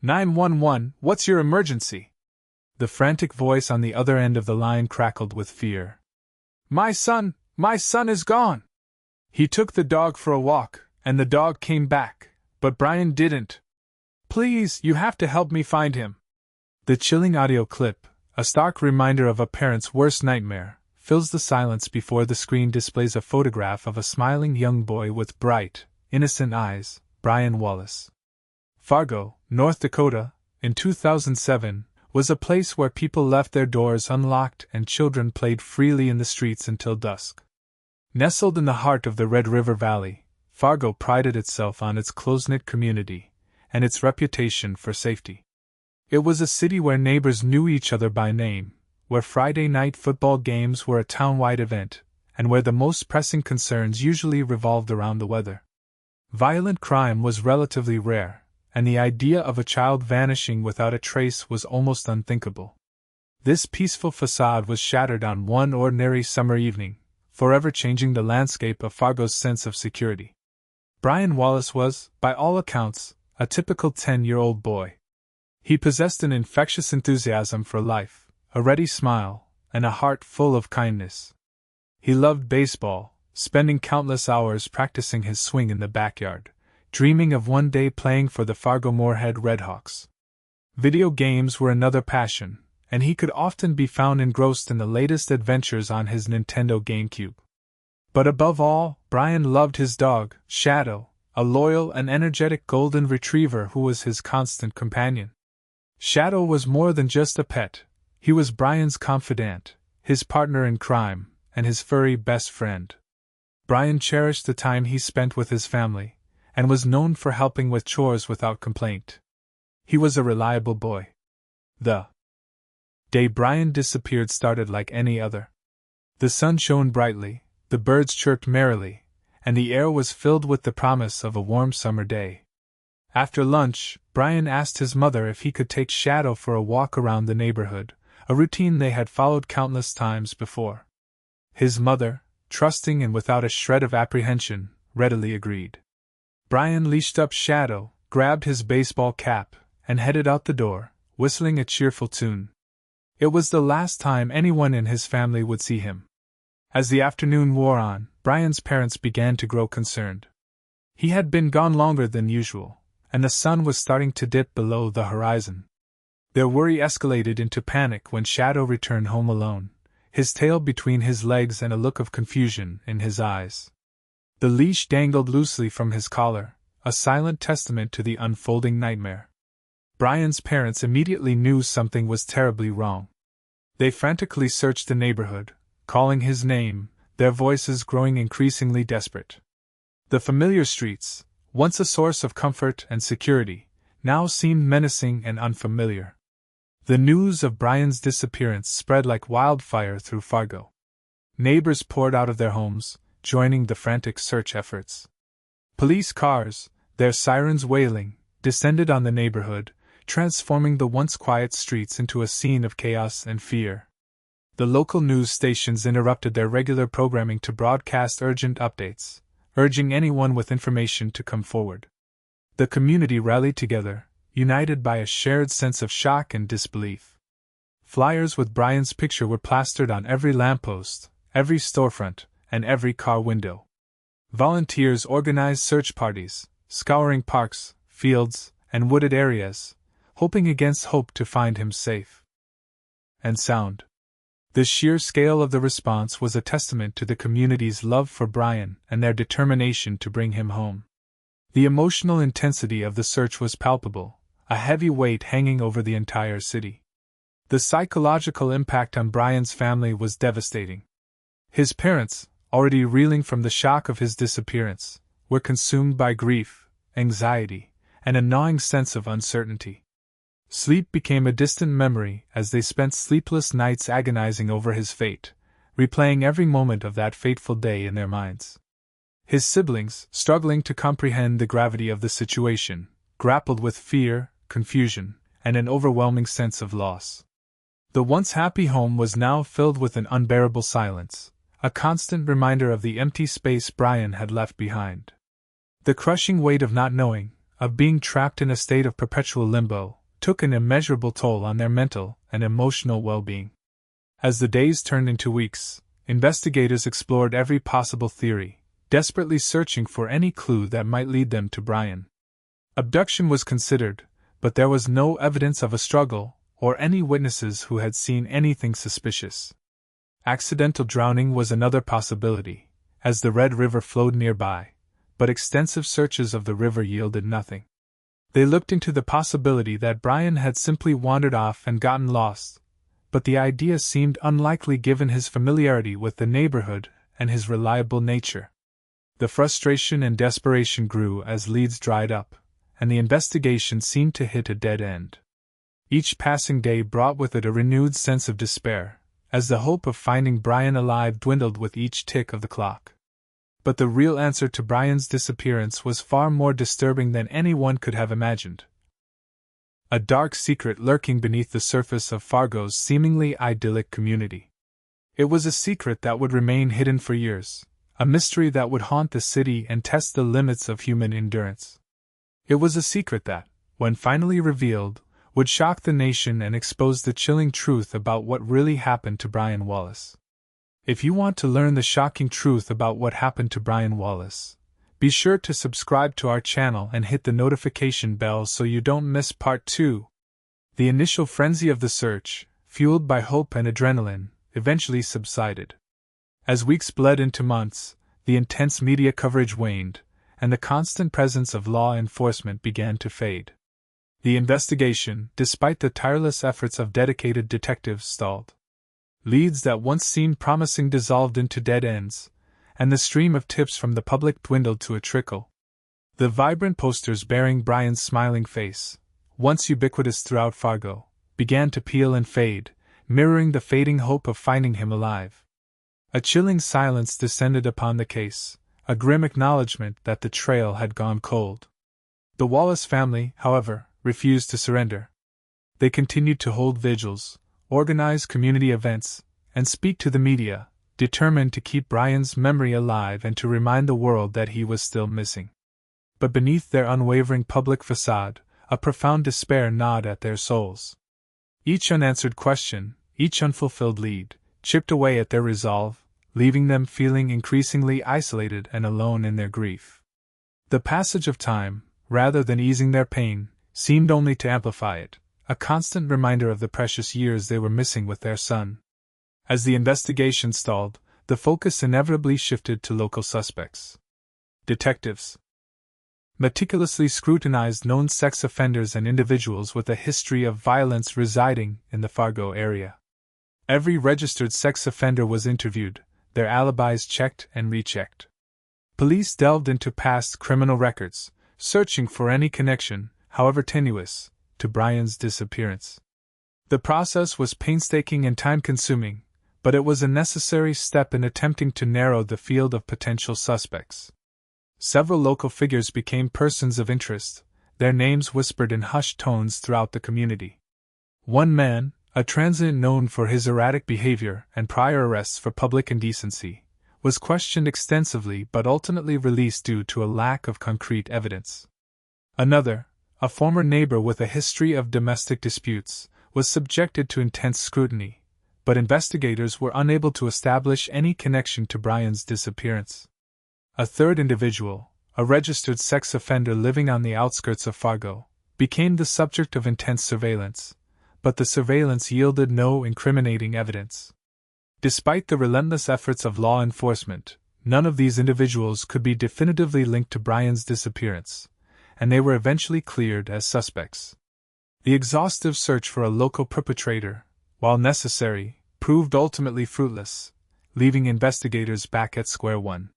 911, what's your emergency? The frantic voice on the other end of the line crackled with fear. My son is gone! He took the dog for a walk, and the dog came back, but Brian didn't. Please, you have to help me find him. The chilling audio clip, a stark reminder of a parent's worst nightmare, fills the silence before the screen displays a photograph of a smiling young boy with bright, innocent eyes, Brian Wallace. Fargo, North Dakota, in 2007, was a place where people left their doors unlocked and children played freely in the streets until dusk. Nestled in the heart of the Red River Valley, Fargo prided itself on its close-knit community and its reputation for safety. It was a city where neighbors knew each other by name, where Friday night football games were a town-wide event, and where the most pressing concerns usually revolved around the weather. Violent crime was relatively rare, and the idea of a child vanishing without a trace was almost unthinkable. This peaceful facade was shattered on one ordinary summer evening, forever changing the landscape of Fargo's sense of security. Brian Wallace was, by all accounts, a typical 10-year-old boy. He possessed an infectious enthusiasm for life, a ready smile, and a heart full of kindness. He loved baseball, spending countless hours practicing his swing in the backyard, dreaming of one day playing for the Fargo-Moorhead Redhawks. Video games were another passion, and he could often be found engrossed in the latest adventures on his Nintendo GameCube. But above all, Brian loved his dog, Shadow, a loyal and energetic golden retriever who was his constant companion. Shadow was more than just a pet. He was Brian's confidant, his partner in crime, and his furry best friend. Brian cherished the time he spent with his family, and was known for helping with chores without complaint. He was a reliable boy. The day Brian disappeared started like any other. The sun shone brightly, the birds chirped merrily, and the air was filled with the promise of a warm summer day. After lunch, Brian asked his mother if he could take Shadow for a walk around the neighborhood, a routine they had followed countless times before. His mother, trusting and without a shred of apprehension, readily agreed. Brian leashed up Shadow, grabbed his baseball cap, and headed out the door, whistling a cheerful tune. It was the last time anyone in his family would see him. As the afternoon wore on, Brian's parents began to grow concerned. He had been gone longer than usual, and the sun was starting to dip below the horizon. Their worry escalated into panic when Shadow returned home alone, his tail between his legs and a look of confusion in his eyes. The leash dangled loosely from his collar, a silent testament to the unfolding nightmare. Brian's parents immediately knew something was terribly wrong. They frantically searched the neighborhood, calling his name, their voices growing increasingly desperate. The familiar streets, once a source of comfort and security, now seemed menacing and unfamiliar. The news of Brian's disappearance spread like wildfire through Fargo. Neighbors poured out of their homes, joining the frantic search efforts. Police cars, their sirens wailing, descended on the neighborhood, transforming the once quiet streets into a scene of chaos and fear. The local news stations interrupted their regular programming to broadcast urgent updates, urging anyone with information to come forward. The community rallied together, united by a shared sense of shock and disbelief. Flyers with Brian's picture were plastered on every lamppost, every storefront, and every car window. Volunteers organized search parties, scouring parks, fields, and wooded areas, hoping against hope to find him safe and sound. The sheer scale of the response was a testament to the community's love for Brian and their determination to bring him home. The emotional intensity of the search was palpable, a heavy weight hanging over the entire city. The psychological impact on Brian's family was devastating. His parents, already reeling from the shock of his disappearance, were consumed by grief, anxiety, and a gnawing sense of uncertainty. Sleep became a distant memory as they spent sleepless nights agonizing over his fate, replaying every moment of that fateful day in their minds. His siblings, struggling to comprehend the gravity of the situation, grappled with fear, confusion, and an overwhelming sense of loss. The once happy home was now filled with an unbearable silence, a constant reminder of the empty space Brian had left behind. The crushing weight of not knowing, of being trapped in a state of perpetual limbo, took an immeasurable toll on their mental and emotional well-being. As the days turned into weeks, investigators explored every possible theory, desperately searching for any clue that might lead them to Brian. Abduction was considered, but there was no evidence of a struggle, or any witnesses who had seen anything suspicious. Accidental drowning was another possibility, as the Red River flowed nearby, but extensive searches of the river yielded nothing. They looked into the possibility that Brian had simply wandered off and gotten lost, but the idea seemed unlikely given his familiarity with the neighborhood and his reliable nature. The frustration and desperation grew as leads dried up, and the investigation seemed to hit a dead end. Each passing day brought with it a renewed sense of despair, as the hope of finding Brian alive dwindled with each tick of the clock. But the real answer to Brian's disappearance was far more disturbing than anyone could have imagined. A dark secret lurking beneath the surface of Fargo's seemingly idyllic community. It was a secret that would remain hidden for years, a mystery that would haunt the city and test the limits of human endurance. It was a secret that, when finally revealed, would shock the nation and expose the chilling truth about what really happened to Brian Wallace. If you want to learn the shocking truth about what happened to Brian Wallace, be sure to subscribe to our channel and hit the notification bell so you don't miss part 2. The initial frenzy of the search, fueled by hope and adrenaline, eventually subsided. As weeks bled into months, the intense media coverage waned, and the constant presence of law enforcement began to fade. The investigation, despite the tireless efforts of dedicated detectives, stalled. Leads that once seemed promising dissolved into dead ends, and the stream of tips from the public dwindled to a trickle. The vibrant posters bearing Brian's smiling face, once ubiquitous throughout Fargo, began to peel and fade, mirroring the fading hope of finding him alive. A chilling silence descended upon the case, a grim acknowledgement that the trail had gone cold. The Wallace family, however, refused to surrender. They continued to hold vigils, organize community events, and speak to the media, determined to keep Brian's memory alive and to remind the world that he was still missing. But beneath their unwavering public facade, a profound despair gnawed at their souls. Each unanswered question, each unfulfilled lead, chipped away at their resolve, leaving them feeling increasingly isolated and alone in their grief. The passage of time, rather than easing their pain, seemed only to amplify it, a constant reminder of the precious years they were missing with their son. As the investigation stalled, the focus inevitably shifted to local suspects. Detectives meticulously scrutinized known sex offenders and individuals with a history of violence residing in the Fargo area. Every registered sex offender was interviewed, their alibis checked and rechecked. Police delved into past criminal records, searching for any connection, however tenuous, to Brian's disappearance. The process was painstaking and time-consuming, but it was a necessary step in attempting to narrow the field of potential suspects. Several local figures became persons of interest, their names whispered in hushed tones throughout the community. One man, a transient known for his erratic behavior and prior arrests for public indecency, was questioned extensively but ultimately released due to a lack of concrete evidence. Another, a former neighbor with a history of domestic disputes, was subjected to intense scrutiny, but investigators were unable to establish any connection to Brian's disappearance. A third individual, a registered sex offender living on the outskirts of Fargo, became the subject of intense surveillance, but the surveillance yielded no incriminating evidence. Despite the relentless efforts of law enforcement, none of these individuals could be definitively linked to Brian's disappearance, and they were eventually cleared as suspects. The exhaustive search for a local perpetrator, while necessary, proved ultimately fruitless, leaving investigators back at square one.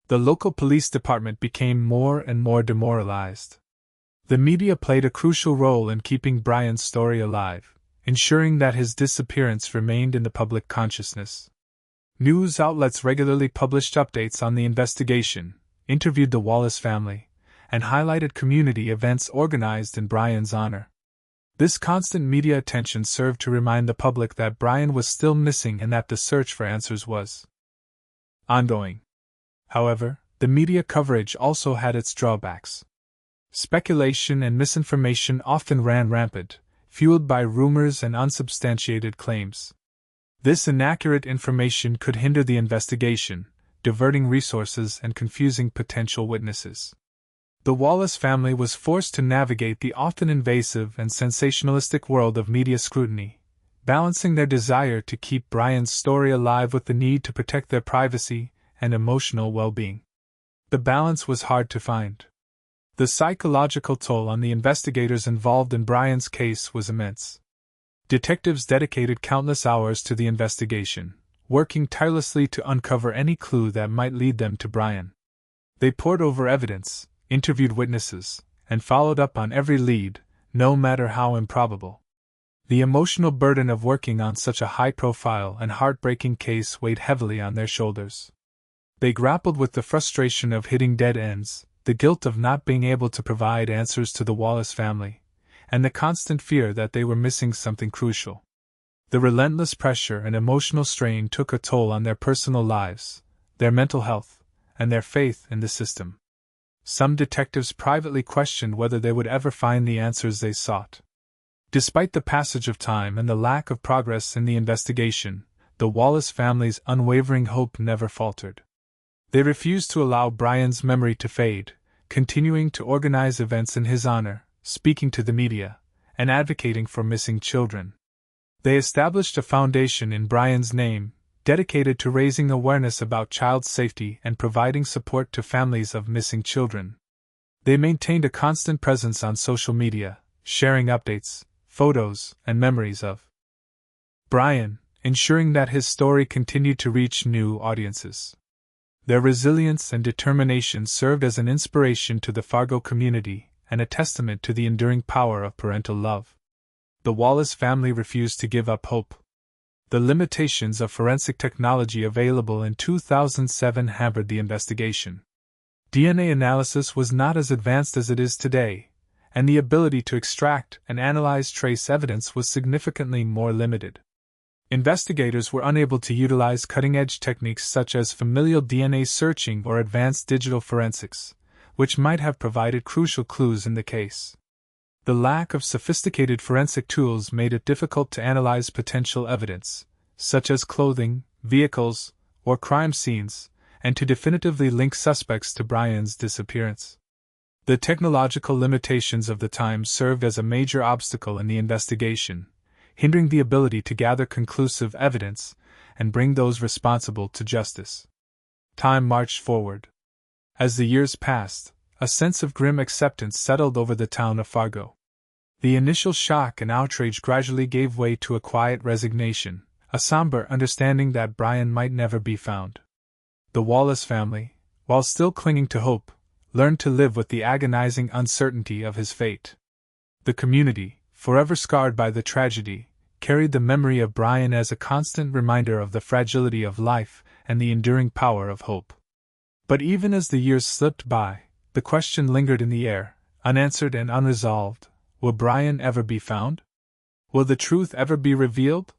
The local police department became more and more demoralized. The media played a crucial role in keeping Brian's story alive, ensuring that his disappearance remained in the public consciousness. News outlets regularly published updates on the investigation, interviewed the Wallace family, and highlighted community events organized in Brian's honor. This constant media attention served to remind the public that Brian was still missing and that the search for answers was ongoing. However, the media coverage also had its drawbacks. Speculation and misinformation often ran rampant, fueled by rumors and unsubstantiated claims. This inaccurate information could hinder the investigation, diverting resources and confusing potential witnesses. The Wallace family was forced to navigate the often invasive and sensationalistic world of media scrutiny, balancing their desire to keep Brian's story alive with the need to protect their privacy and emotional well-being. The balance was hard to find. The psychological toll on the investigators involved in Brian's case was immense. Detectives dedicated countless hours to the investigation, working tirelessly to uncover any clue that might lead them to Brian. They pored over evidence, interviewed witnesses, and followed up on every lead, no matter how improbable. The emotional burden of working on such a high-profile and heartbreaking case weighed heavily on their shoulders. They grappled with the frustration of hitting dead ends, the guilt of not being able to provide answers to the Wallace family, and the constant fear that they were missing something crucial. The relentless pressure and emotional strain took a toll on their personal lives, their mental health, and their faith in the system. Some detectives privately questioned whether they would ever find the answers they sought. Despite the passage of time and the lack of progress in the investigation, the Wallace family's unwavering hope never faltered. They refused to allow Brian's memory to fade, continuing to organize events in his honor, speaking to the media, and advocating for missing children. They established a foundation in Brian's name, dedicated to raising awareness about child safety and providing support to families of missing children. They maintained a constant presence on social media, sharing updates, photos, and memories of Brian, ensuring that his story continued to reach new audiences. Their resilience and determination served as an inspiration to the Fargo community and a testament to the enduring power of parental love. The Wallace family refused to give up hope. The limitations of forensic technology available in 2007 hampered the investigation. DNA analysis was not as advanced as it is today, and the ability to extract and analyze trace evidence was significantly more limited. Investigators were unable to utilize cutting-edge techniques such as familial DNA searching or advanced digital forensics, which might have provided crucial clues in the case. The lack of sophisticated forensic tools made it difficult to analyze potential evidence, such as clothing, vehicles, or crime scenes, and to definitively link suspects to Brian's disappearance. The technological limitations of the time served as a major obstacle in the investigation, hindering the ability to gather conclusive evidence and bring those responsible to justice. Time marched forward. As the years passed, a sense of grim acceptance settled over the town of Fargo. The initial shock and outrage gradually gave way to a quiet resignation, a somber understanding that Brian might never be found. The Wallace family, while still clinging to hope, learned to live with the agonizing uncertainty of his fate. The community, forever scarred by the tragedy, carried the memory of Brian as a constant reminder of the fragility of life and the enduring power of hope. But even as the years slipped by, the question lingered in the air, unanswered and unresolved: will Brian ever be found? Will the truth ever be revealed?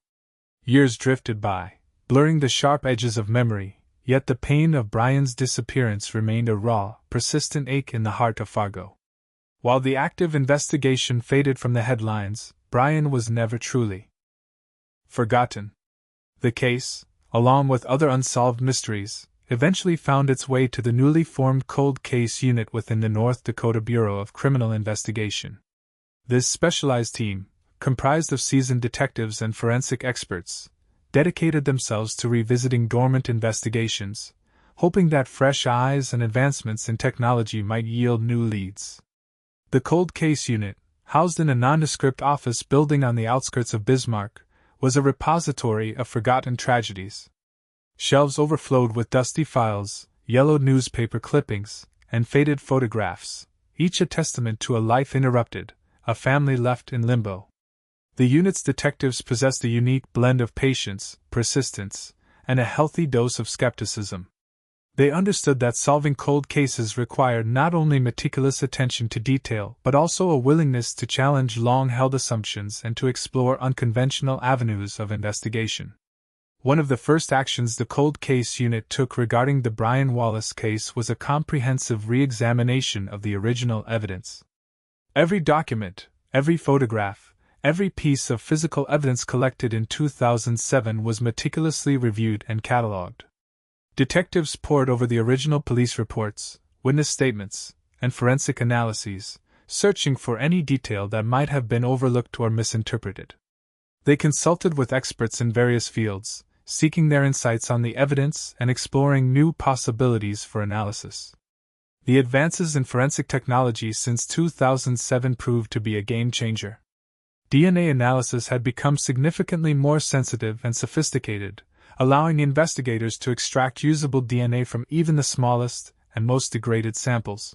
Years drifted by, blurring the sharp edges of memory, yet the pain of Brian's disappearance remained a raw, persistent ache in the heart of Fargo. While the active investigation faded from the headlines, Brian was never truly forgotten. The case, along with other unsolved mysteries, eventually found its way to the newly formed Cold Case Unit within the North Dakota Bureau of Criminal Investigation. This specialized team, comprised of seasoned detectives and forensic experts, dedicated themselves to revisiting dormant investigations, hoping that fresh eyes and advancements in technology might yield new leads. The Cold Case Unit, housed in a nondescript office building on the outskirts of Bismarck, was a repository of forgotten tragedies. Shelves overflowed with dusty files, yellowed newspaper clippings, and faded photographs, each a testament to a life interrupted, a family left in limbo. The unit's detectives possessed a unique blend of patience, persistence, and a healthy dose of skepticism. They understood that solving cold cases required not only meticulous attention to detail but also a willingness to challenge long-held assumptions and to explore unconventional avenues of investigation. One of the first actions the Cold Case Unit took regarding the Brian Wallace case was a comprehensive re-examination of the original evidence. Every document, every photograph, every piece of physical evidence collected in 2007 was meticulously reviewed and catalogued. Detectives pored over the original police reports, witness statements, and forensic analyses, searching for any detail that might have been overlooked or misinterpreted. They consulted with experts in various fields, seeking their insights on the evidence and exploring new possibilities for analysis. The advances in forensic technology since 2007 proved to be a game changer. DNA analysis had become significantly more sensitive and sophisticated, allowing investigators to extract usable DNA from even the smallest and most degraded samples.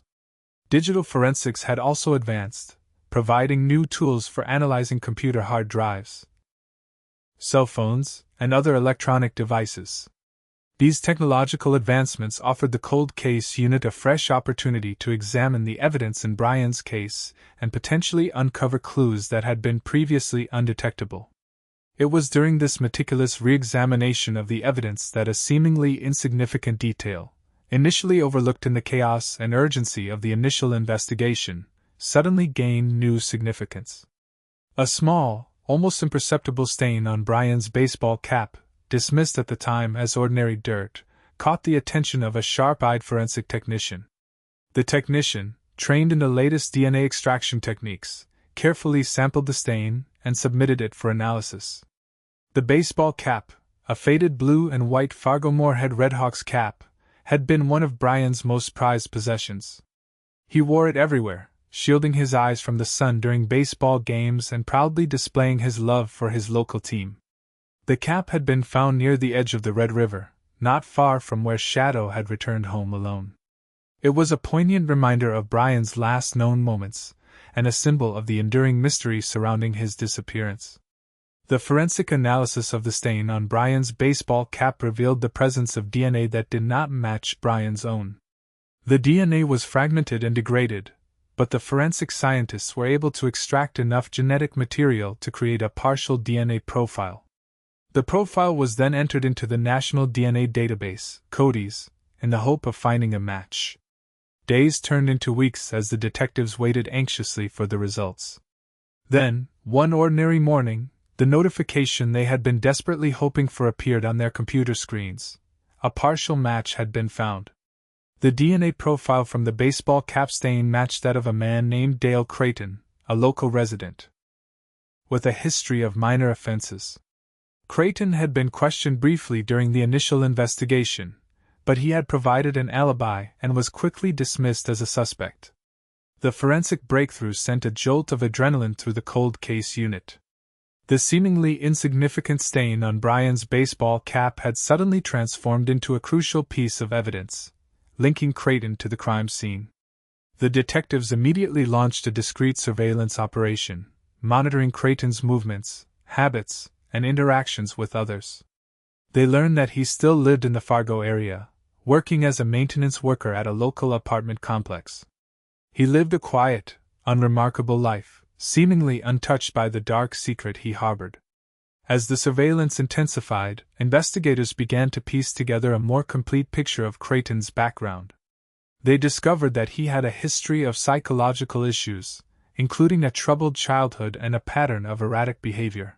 Digital forensics had also advanced, providing new tools for analyzing computer hard drives, cell phones, and other electronic devices. These technological advancements offered the cold case unit a fresh opportunity to examine the evidence in Brian's case and potentially uncover clues that had been previously undetectable. It was during this meticulous re-examination of the evidence that a seemingly insignificant detail, initially overlooked in the chaos and urgency of the initial investigation, suddenly gained new significance. A small, almost imperceptible stain on Brian's baseball cap, dismissed at the time as ordinary dirt, caught the attention of a sharp-eyed forensic technician. The technician, trained in the latest DNA extraction techniques, carefully sampled the stain and submitted it for analysis. The baseball cap, a faded blue and white Fargo Moorhead Redhawks cap, had been one of Brian's most prized possessions. He wore it everywhere, shielding his eyes from the sun during baseball games and proudly displaying his love for his local team. The cap had been found near the edge of the Red River, not far from where Shadow had returned home alone. It was a poignant reminder of Brian's last known moments, and a symbol of the enduring mystery surrounding his disappearance. The forensic analysis of the stain on Brian's baseball cap revealed the presence of DNA that did not match Brian's own. The DNA was fragmented and degraded, but the forensic scientists were able to extract enough genetic material to create a partial DNA profile. The profile was then entered into the National DNA Database, CODIS, in the hope of finding a match. Days turned into weeks as the detectives waited anxiously for the results. Then, one ordinary morning, the notification they had been desperately hoping for appeared on their computer screens. A partial match had been found. The DNA profile from the baseball cap stain matched that of a man named Dale Creighton, a local resident, with a history of minor offenses. Creighton had been questioned briefly during the initial investigation, but he had provided an alibi and was quickly dismissed as a suspect. The forensic breakthrough sent a jolt of adrenaline through the cold case unit. The seemingly insignificant stain on Brian's baseball cap had suddenly transformed into a crucial piece of evidence, linking Creighton to the crime scene. The detectives immediately launched a discreet surveillance operation, monitoring Creighton's movements, habits, and interactions with others. They learned that he still lived in the Fargo area, working as a maintenance worker at a local apartment complex. He lived a quiet, unremarkable life, seemingly untouched by the dark secret he harbored. As the surveillance intensified, investigators began to piece together a more complete picture of Creighton's background. They discovered that he had a history of psychological issues, including a troubled childhood and a pattern of erratic behavior.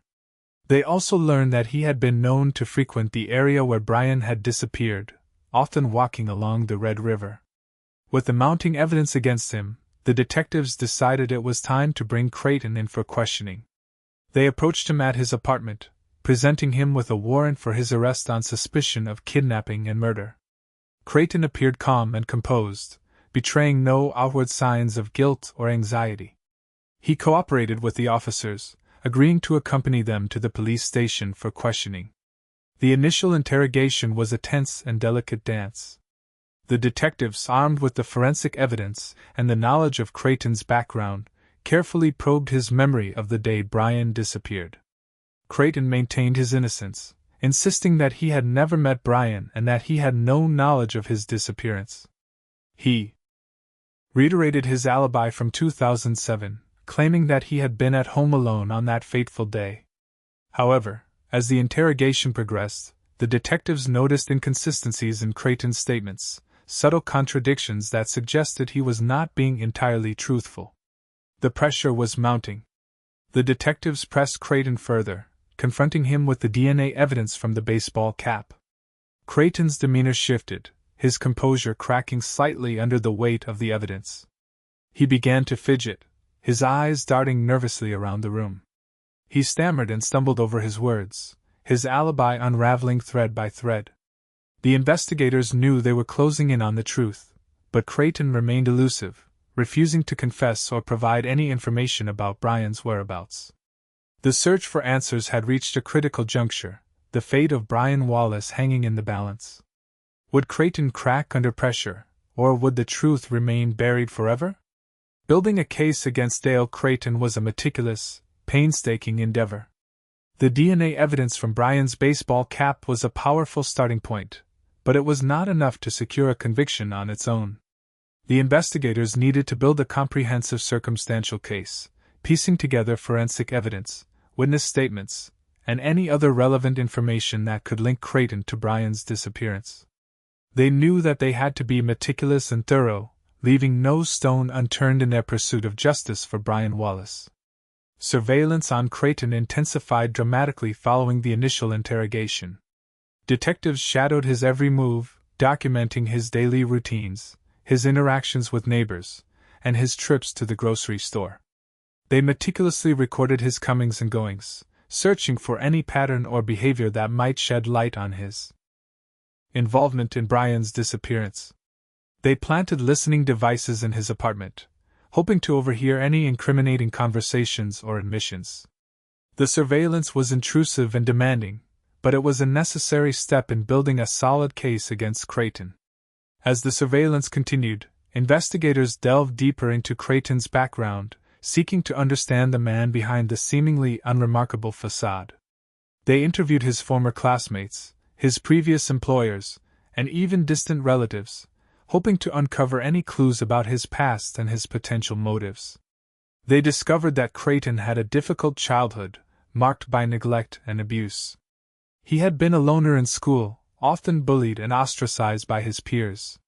They also learned that he had been known to frequent the area where Brian had disappeared, often walking along the Red River. With the mounting evidence against him, the detectives decided it was time to bring Creighton in for questioning. They approached him at his apartment, presenting him with a warrant for his arrest on suspicion of kidnapping and murder. Creighton appeared calm and composed, betraying no outward signs of guilt or anxiety. He cooperated with the officers, agreeing to accompany them to the police station for questioning. The initial interrogation was a tense and delicate dance. The detectives, armed with the forensic evidence and the knowledge of Creighton's background, carefully probed his memory of the day Brian disappeared. Creighton maintained his innocence, insisting that he had never met Brian and that he had no knowledge of his disappearance. He reiterated his alibi from 2007, claiming that he had been at home alone on that fateful day. However, as the interrogation progressed, the detectives noticed inconsistencies in Creighton's statements, subtle contradictions that suggested he was not being entirely truthful. The pressure was mounting. The detectives pressed Creighton further, confronting him with the DNA evidence from the baseball cap. Creighton's demeanor shifted, his composure cracking slightly under the weight of the evidence. He began to fidget, his eyes darting nervously around the room. He stammered and stumbled over his words, his alibi unraveling thread by thread. The investigators knew they were closing in on the truth, but Creighton remained elusive, refusing to confess or provide any information about Brian's whereabouts. The search for answers had reached a critical juncture, the fate of Brian Wallace hanging in the balance. Would Creighton crack under pressure, or would the truth remain buried forever? Building a case against Dale Creighton was a meticulous, painstaking endeavor. The DNA evidence from Brian's baseball cap was a powerful starting point, but it was not enough to secure a conviction on its own. The investigators needed to build a comprehensive circumstantial case, piecing together forensic evidence, witness statements, and any other relevant information that could link Creighton to Brian's disappearance. They knew that they had to be meticulous and thorough, leaving no stone unturned in their pursuit of justice for Brian Wallace. Surveillance on Creighton intensified dramatically following the initial interrogation. Detectives shadowed his every move, documenting his daily routines, his interactions with neighbors, and his trips to the grocery store. They meticulously recorded his comings and goings, searching for any pattern or behavior that might shed light on his involvement in Brian's disappearance. They planted listening devices in his apartment, hoping to overhear any incriminating conversations or admissions. The surveillance was intrusive and demanding, but it was a necessary step in building a solid case against Creighton. As the surveillance continued, investigators delved deeper into Creighton's background, seeking to understand the man behind the seemingly unremarkable facade. They interviewed his former classmates, his previous employers, and even distant relatives, hoping to uncover any clues about his past and his potential motives. They discovered that Creighton had a difficult childhood, marked by neglect and abuse. He had been a loner in school, often bullied and ostracized by his peers.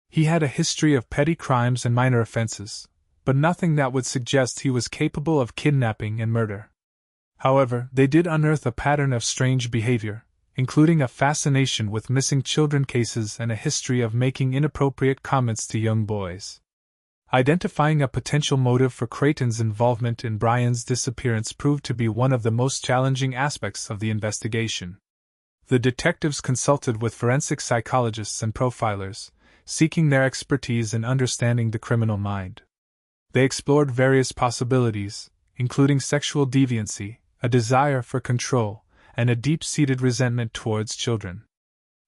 He had a history of petty crimes and minor offenses, but nothing that would suggest he was capable of kidnapping and murder. However, they did unearth a pattern of strange behavior, including a fascination with missing children cases and a history of making inappropriate comments to young boys. Identifying a potential motive for Creighton's involvement in Brian's disappearance proved to be one of the most challenging aspects of the investigation. The detectives consulted with forensic psychologists and profilers, seeking their expertise in understanding the criminal mind. They explored various possibilities, including sexual deviancy, a desire for control, and a deep-seated resentment towards children.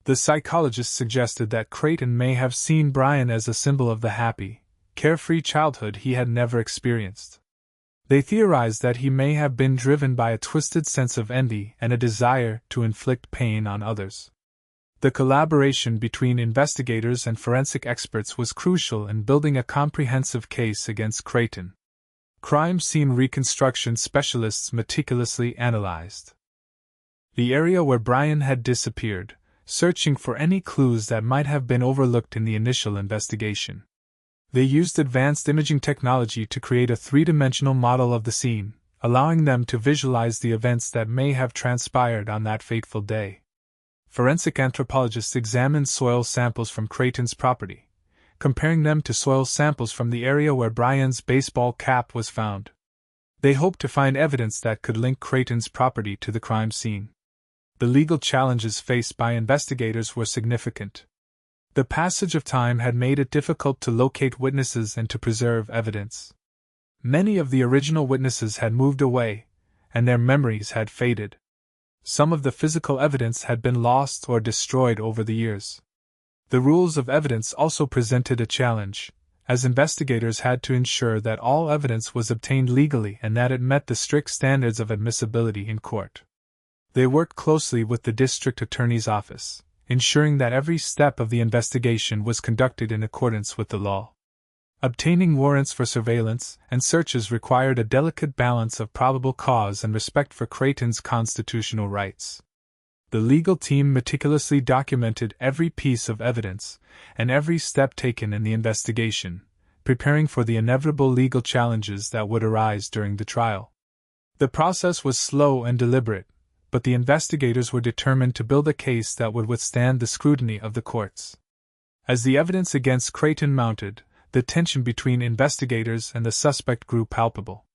The psychologists suggested that Creighton may have seen Brian as a symbol of the happy, carefree childhood he had never experienced. They theorized that he may have been driven by a twisted sense of envy and a desire to inflict pain on others. The collaboration between investigators and forensic experts was crucial in building a comprehensive case against Creighton. Crime scene reconstruction specialists meticulously analyzed the area where Brian had disappeared, searching for any clues that might have been overlooked in the initial investigation. They used advanced imaging technology to create a three-dimensional model of the scene, allowing them to visualize the events that may have transpired on that fateful day. Forensic anthropologists examined soil samples from Creighton's property, comparing them to soil samples from the area where Brian's baseball cap was found. They hoped to find evidence that could link Creighton's property to the crime scene. The legal challenges faced by investigators were significant. The passage of time had made it difficult to locate witnesses and to preserve evidence. Many of the original witnesses had moved away, and their memories had faded. Some of the physical evidence had been lost or destroyed over the years. The rules of evidence also presented a challenge, as investigators had to ensure that all evidence was obtained legally and that it met the strict standards of admissibility in court. They worked closely with the district attorney's office, ensuring that every step of the investigation was conducted in accordance with the law. Obtaining warrants for surveillance and searches required a delicate balance of probable cause and respect for Creighton's constitutional rights. The legal team meticulously documented every piece of evidence and every step taken in the investigation, preparing for the inevitable legal challenges that would arise during the trial. The process was slow and deliberate, but the investigators were determined to build a case that would withstand the scrutiny of the courts. As the evidence against Creighton mounted, the tension between investigators and the suspect grew palpable.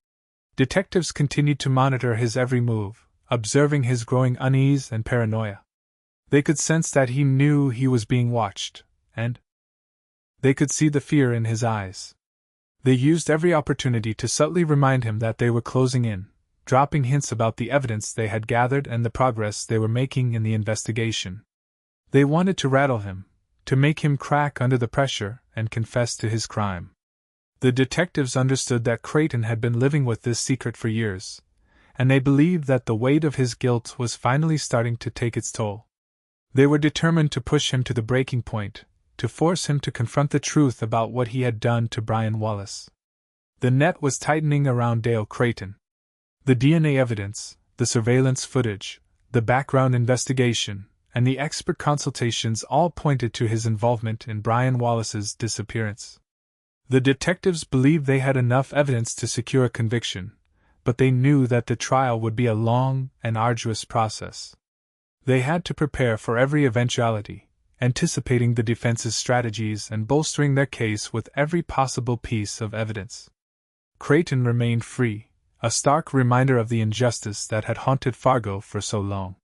Detectives continued to monitor his every move, observing his growing unease and paranoia. They could sense that he knew he was being watched, and they could see the fear in his eyes. They used every opportunity to subtly remind him that they were closing in, dropping hints about the evidence they had gathered and the progress they were making in the investigation. They wanted to rattle him, to make him crack under the pressure and confess to his crime. The detectives understood that Creighton had been living with this secret for years, and they believed that the weight of his guilt was finally starting to take its toll. They were determined to push him to the breaking point, to force him to confront the truth about what he had done to Brian Wallace. The net was tightening around Dale Creighton. The DNA evidence, the surveillance footage, the background investigation, and the expert consultations all pointed to his involvement in Brian Wallace's disappearance. The detectives believed they had enough evidence to secure a conviction, but they knew that the trial would be a long and arduous process. They had to prepare for every eventuality, anticipating the defense's strategies and bolstering their case with every possible piece of evidence. Creighton remained free, a stark reminder of the injustice that had haunted Fargo for so long.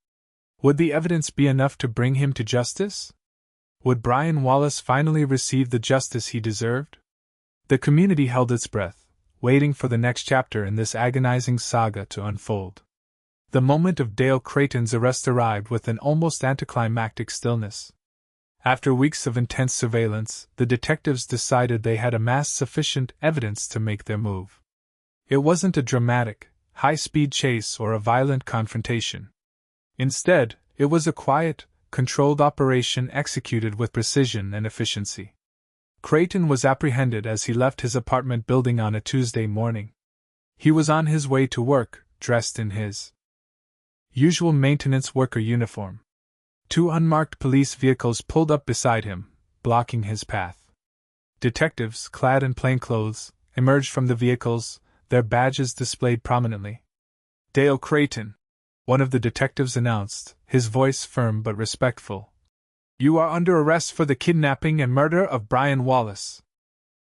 Would the evidence be enough to bring him to justice? Would Brian Wallace finally receive the justice he deserved? The community held its breath, waiting for the next chapter in this agonizing saga to unfold. The moment of Dale Creighton's arrest arrived with an almost anticlimactic stillness. After weeks of intense surveillance, the detectives decided they had amassed sufficient evidence to make their move. It wasn't a dramatic, high-speed chase or a violent confrontation. Instead, it was a quiet, controlled operation executed with precision and efficiency. Creighton was apprehended as he left his apartment building on a Tuesday morning. He was on his way to work, dressed in his usual maintenance worker uniform. Two unmarked police vehicles pulled up beside him, blocking his path. Detectives, clad in plainclothes, emerged from the vehicles, their badges displayed prominently. "Dale Creighton," one of the detectives announced, his voice firm but respectful. "You are under arrest for the kidnapping and murder of Brian Wallace."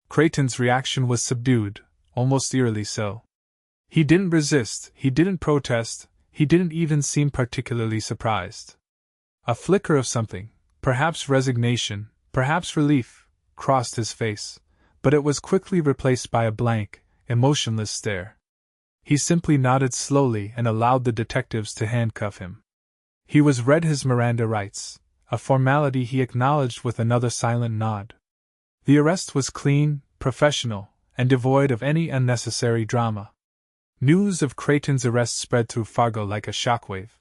Creighton's reaction was subdued, almost eerily so. He didn't resist, he didn't protest, he didn't even seem particularly surprised. A flicker of something, perhaps resignation, perhaps relief, crossed his face, but it was quickly replaced by a blank, emotionless stare. He simply nodded slowly and allowed the detectives to handcuff him. He was read his Miranda rights, a formality he acknowledged with another silent nod. The arrest was clean, professional, and devoid of any unnecessary drama. News of Creighton's arrest spread through Fargo like a shockwave.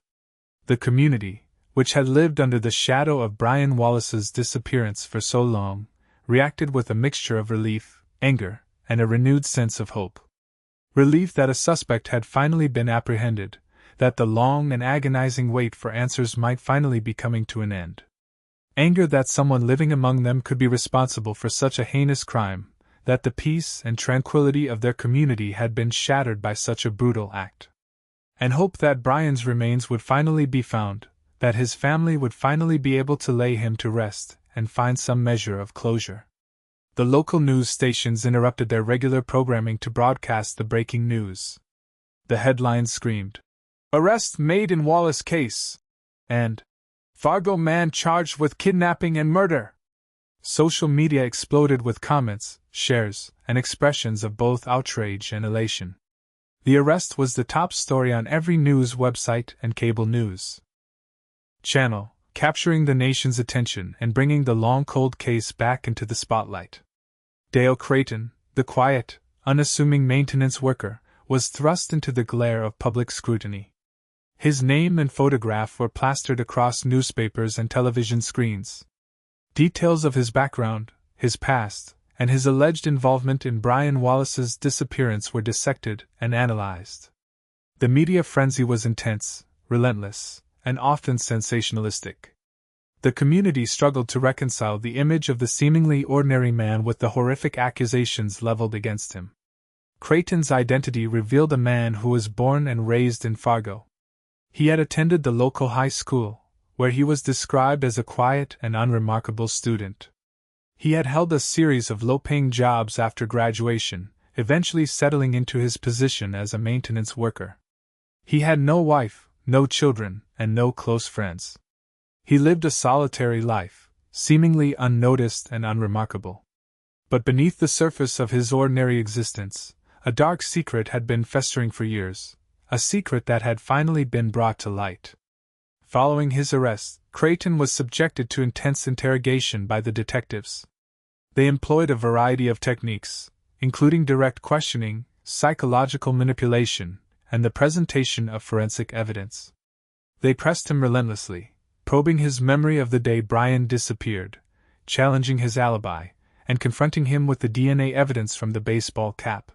The community, which had lived under the shadow of Brian Wallace's disappearance for so long, reacted with a mixture of relief, anger, and a renewed sense of hope. Relief that a suspect had finally been apprehended, that the long and agonizing wait for answers might finally be coming to an end. Anger that someone living among them could be responsible for such a heinous crime, that the peace and tranquility of their community had been shattered by such a brutal act. And hope that Brian's remains would finally be found, that his family would finally be able to lay him to rest and find some measure of closure. The local news stations interrupted their regular programming to broadcast the breaking news. The headlines screamed, "Arrest made in Wallace case," and "Fargo man charged with kidnapping and murder." Social media exploded with comments, shares, and expressions of both outrage and elation. The arrest was the top story on every news website and cable news channel, capturing the nation's attention and bringing the long-cold case back into the spotlight. Dale Creighton, the quiet, unassuming maintenance worker, was thrust into the glare of public scrutiny. His name and photograph were plastered across newspapers and television screens. Details of his background, his past, and his alleged involvement in Brian Wallace's disappearance were dissected and analyzed. The media frenzy was intense, relentless, and often sensationalistic. The community struggled to reconcile the image of the seemingly ordinary man with the horrific accusations leveled against him. Creighton's identity revealed a man who was born and raised in Fargo. He had attended the local high school, where he was described as a quiet and unremarkable student. He had held a series of low-paying jobs after graduation, eventually settling into his position as a maintenance worker. He had no wife, no children, and no close friends. He lived a solitary life, seemingly unnoticed and unremarkable. But beneath the surface of his ordinary existence, a dark secret had been festering for years, a secret that had finally been brought to light. Following his arrest, Creighton was subjected to intense interrogation by the detectives. They employed a variety of techniques, including direct questioning, psychological manipulation, and the presentation of forensic evidence. They pressed him relentlessly, probing his memory of the day Brian disappeared, challenging his alibi, and confronting him with the DNA evidence from the baseball cap.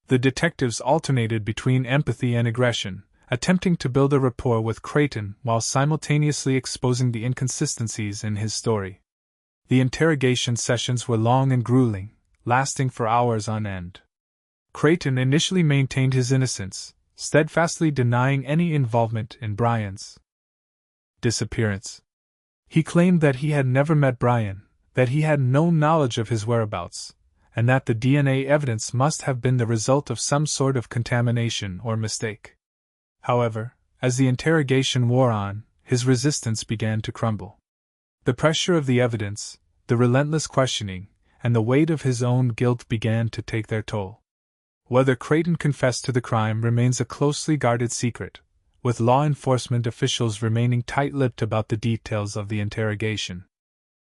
The detectives alternated between empathy and aggression, attempting to build a rapport with Creighton while simultaneously exposing the inconsistencies in his story. The interrogation sessions were long and grueling, lasting for hours on end. Creighton initially maintained his innocence, steadfastly denying any involvement in Brian's disappearance. He claimed that he had never met Brian, that he had no knowledge of his whereabouts, and that the DNA evidence must have been the result of some sort of contamination or mistake. However, as the interrogation wore on, his resistance began to crumble. The pressure of the evidence, the relentless questioning, and the weight of his own guilt began to take their toll. Whether Creighton confessed to the crime remains a closely guarded secret, with law enforcement officials remaining tight-lipped about the details of the interrogation.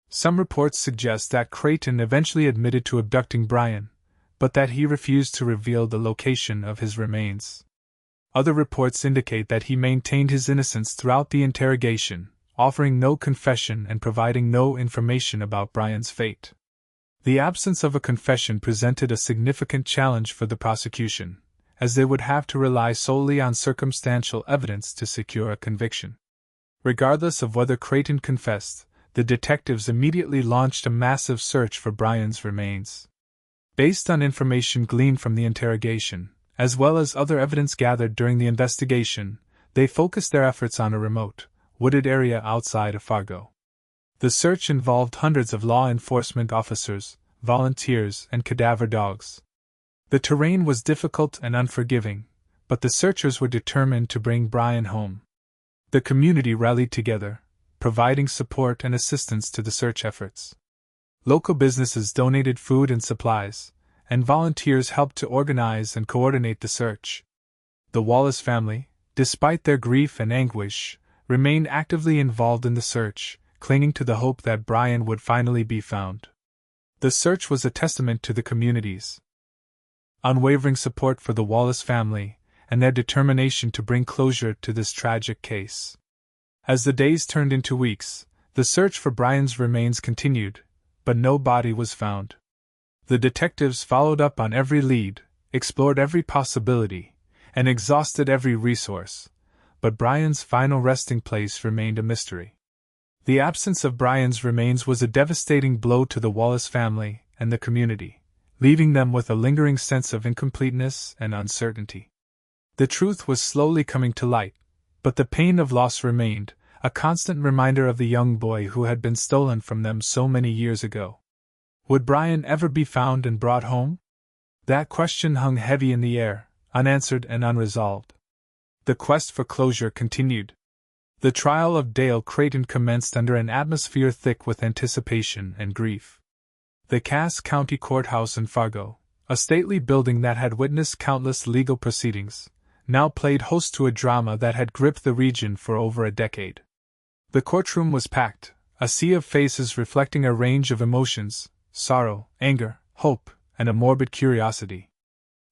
Some reports suggest that Creighton eventually admitted to abducting Brian, but that he refused to reveal the location of his remains. Other reports indicate that he maintained his innocence throughout the interrogation, offering no confession and providing no information about Brian's fate. The absence of a confession presented a significant challenge for the prosecution, as they would have to rely solely on circumstantial evidence to secure a conviction. Regardless of whether Creighton confessed, the detectives immediately launched a massive search for Brian's remains. Based on information gleaned from the interrogation, as well as other evidence gathered during the investigation, they focused their efforts on a remote, wooded area outside of Fargo. The search involved hundreds of law enforcement officers, volunteers, and cadaver dogs. The terrain was difficult and unforgiving, but the searchers were determined to bring Brian home. The community rallied together, providing support and assistance to the search efforts. Local businesses donated food and supplies, and volunteers helped to organize and coordinate the search. The Wallace family, despite their grief and anguish, remained actively involved in the search, clinging to the hope that Brian would finally be found. The search was a testament to the community's unwavering support for the Wallace family and their determination to bring closure to this tragic case. As the days turned into weeks, the search for Brian's remains continued, but no body was found. The detectives followed up on every lead, explored every possibility, and exhausted every resource, but Brian's final resting place remained a mystery. The absence of Brian's remains was a devastating blow to the Wallace family and the community, leaving them with a lingering sense of incompleteness and uncertainty. The truth was slowly coming to light, but the pain of loss remained, a constant reminder of the young boy who had been stolen from them so many years ago. Would Brian ever be found and brought home? That question hung heavy in the air, unanswered and unresolved. The quest for closure continued. The trial of Dale Creighton commenced under an atmosphere thick with anticipation and grief. The Cass County Courthouse in Fargo, a stately building that had witnessed countless legal proceedings, now played host to a drama that had gripped the region for over a decade. The courtroom was packed, a sea of faces reflecting a range of emotions: sorrow, anger, hope, and a morbid curiosity.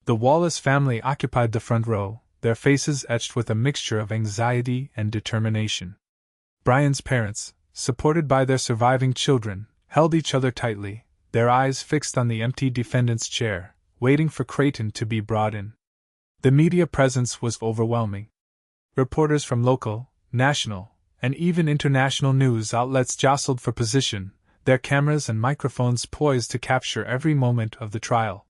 The Wallace family occupied the front row, their faces etched with a mixture of anxiety and determination. Brian's parents, supported by their surviving children, held each other tightly, their eyes fixed on the empty defendant's chair, waiting for Creighton to be brought in. The media presence was overwhelming. Reporters from local, national, and even international news outlets jostled for position, their cameras and microphones poised to capture every moment of the trial.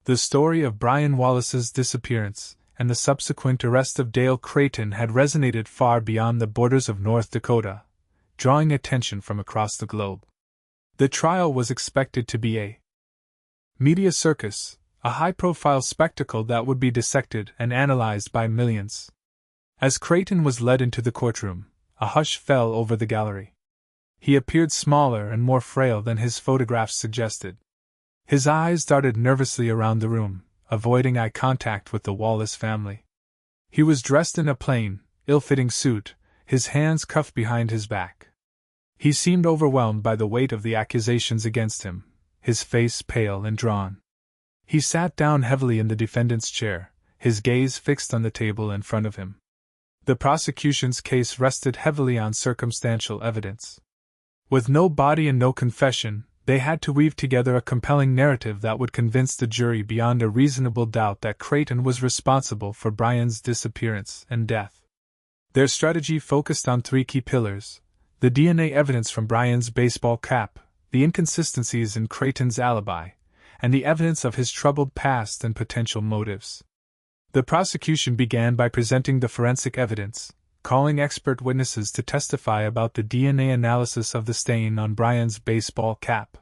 The story of Brian Wallace's disappearance and the subsequent arrest of Dale Creighton had resonated far beyond the borders of North Dakota, drawing attention from across the globe. The trial was expected to be a media circus, a high-profile spectacle that would be dissected and analyzed by millions. As Creighton was led into the courtroom, a hush fell over the gallery. He appeared smaller and more frail than his photographs suggested. His eyes darted nervously around the room, avoiding eye contact with the Wallace family. He was dressed in a plain, ill-fitting suit, his hands cuffed behind his back. He seemed overwhelmed by the weight of the accusations against him, his face pale and drawn. He sat down heavily in the defendant's chair, his gaze fixed on the table in front of him. The prosecution's case rested heavily on circumstantial evidence. With no body and no confession, they had to weave together a compelling narrative that would convince the jury beyond a reasonable doubt that Creighton was responsible for Brian's disappearance and death. Their strategy focused on three key pillars: the DNA evidence from Brian's baseball cap, the inconsistencies in Creighton's alibi, and the evidence of his troubled past and potential motives. The prosecution began by presenting the forensic evidence, calling expert witnesses to testify about the DNA analysis of the stain on Brian's baseball cap.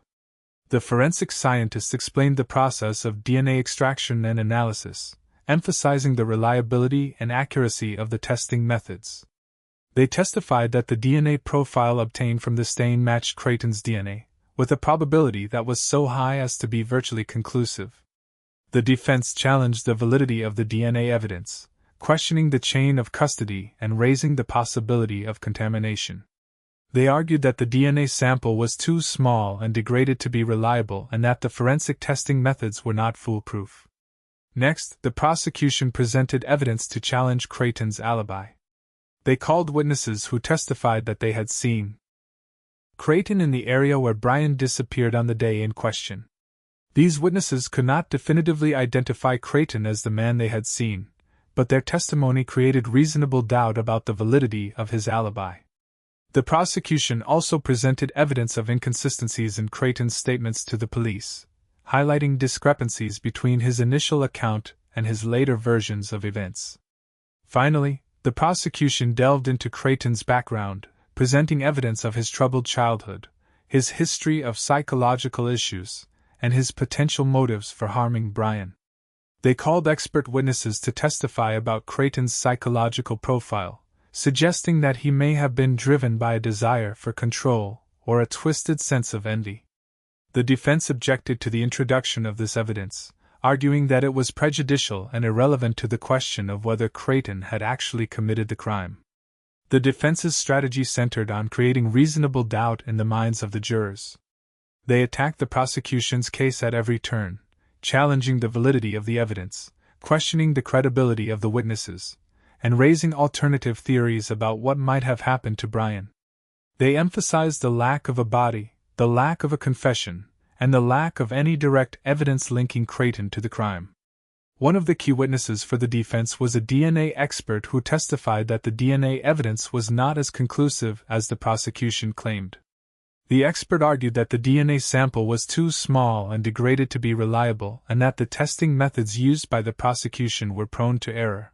The forensic scientists explained the process of DNA extraction and analysis, emphasizing the reliability and accuracy of the testing methods. They testified that the DNA profile obtained from the stain matched Creighton's DNA, with a probability that was so high as to be virtually conclusive. The defense challenged the validity of the DNA evidence, questioning the chain of custody and raising the possibility of contamination. They argued that the DNA sample was too small and degraded to be reliable and that the forensic testing methods were not foolproof. Next, the prosecution presented evidence to challenge Creighton's alibi. They called witnesses who testified that they had seen Creighton in the area where Brian disappeared on the day in question. These witnesses could not definitively identify Creighton as the man they had seen, but their testimony created reasonable doubt about the validity of his alibi. The prosecution also presented evidence of inconsistencies in Creighton's statements to the police, highlighting discrepancies between his initial account and his later versions of events. Finally, the prosecution delved into Creighton's background, presenting evidence of his troubled childhood, his history of psychological issues, and his potential motives for harming Brian. They called expert witnesses to testify about Creighton's psychological profile, suggesting that he may have been driven by a desire for control or a twisted sense of envy. The defense objected to the introduction of this evidence, arguing that it was prejudicial and irrelevant to the question of whether Creighton had actually committed the crime. The defense's strategy centered on creating reasonable doubt in the minds of the jurors. They attacked the prosecution's case at every turn, challenging the validity of the evidence, questioning the credibility of the witnesses, and raising alternative theories about what might have happened to Brian. They emphasized the lack of a body, the lack of a confession, and the lack of any direct evidence linking Creighton to the crime. One of the key witnesses for the defense was a DNA expert who testified that the DNA evidence was not as conclusive as the prosecution claimed. The expert argued that the DNA sample was too small and degraded to be reliable and that the testing methods used by the prosecution were prone to error.